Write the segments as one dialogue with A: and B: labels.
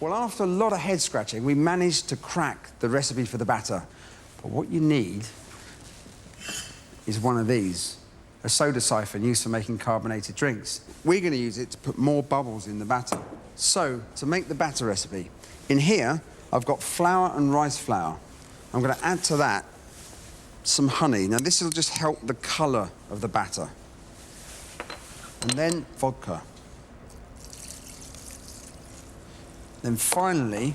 A: Well, after a lot of head scratching, we managed to crack the recipe for the batter. But what you need is one of these, a soda siphon used for making carbonated drinks. We're going to use it to put more bubbles in the batter. So, to make the batter recipe, in here, I've got flour and rice flour. I'm going to add to that some honey. Now, this will just help the colour of the batter. And then vodka. Then finally,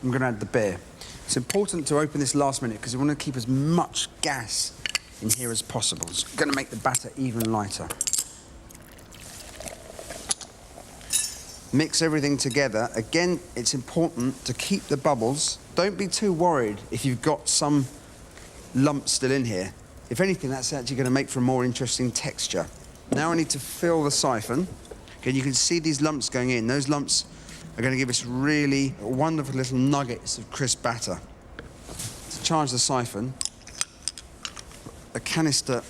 A: I'm going to add the beer. It's important to open this last minute because we want to keep as much gas in here as possible. It's going to make the batter even lighter. Mix everything together. Again, it's important to keep the bubbles. Don't be too worried if you've got some lumps still in here. If anything, that's actually going to make for a more interesting texture. Now I need to fill the siphon. Okay, you can see these lumps going in. Those lumps are going to give us really wonderful little nuggets of crisp batter. To charge the siphon, a canister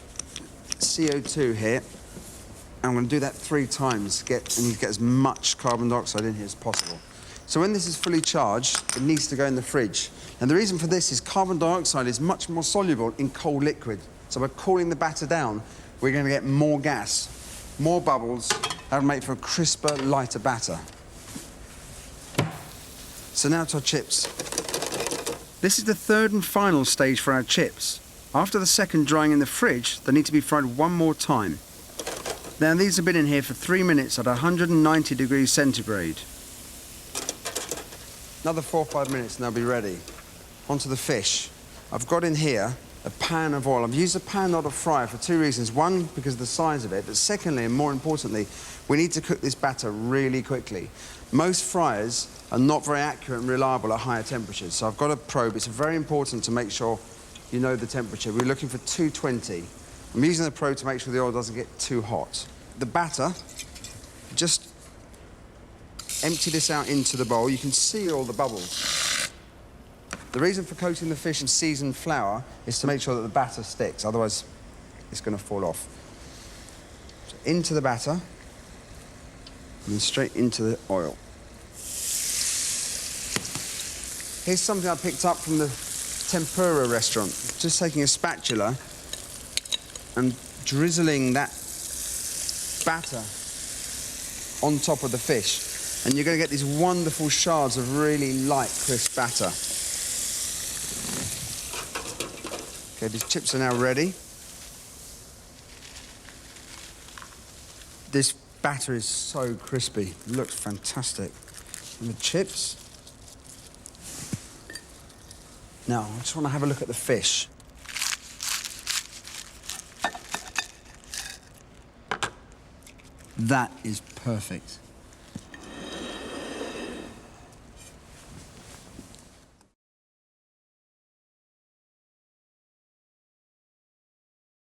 A: CO2 here. I'm going to do that 3 times and you get as much carbon dioxide in here as possible. So when this is fully charged, it needs to go in the fridge. And the reason for this is carbon dioxide is much more soluble in cold liquid. So by cooling the batter down, we're going to get more gas, more bubbles. That'll make for a crisper, lighter batter. So now to our chips. This is the 3rd and final stage for our chips. After the second drying in the fridge, they need to be fried one more time. Now these have been in here for 3 minutes at 190 degrees centigrade. Another 4 or 5 minutes and they'll be ready. Onto the fish. I've got in here a pan of oil. I've used a pan, not a fryer, for 2 reasons. One, because of the size of it, but secondly, and more importantly, we need to cook this batter really quickly. Most fryers are not very accurate and reliable at higher temperatures, so I've got a probe. It's very important to make sure you know the temperature. We're looking for 220. I'm using the probe to make sure the oil doesn't get too hot. The batter, just empty this out into the bowl. You can see all the bubbles. The reason for coating the fish in seasoned flour is to make sure that the batter sticks, otherwise it's going to fall off. So into the batter, and then straight into the oil. Here's something I picked up from the tempura restaurant. Just taking a spatula and drizzling that batter on top of the fish. And you're going to get these wonderful shards of really light, crisp batter. Okay, these chips are now ready. This batter is so crispy. It looks fantastic. And the chips. Now, I just want to have a look at the fish. That is perfect.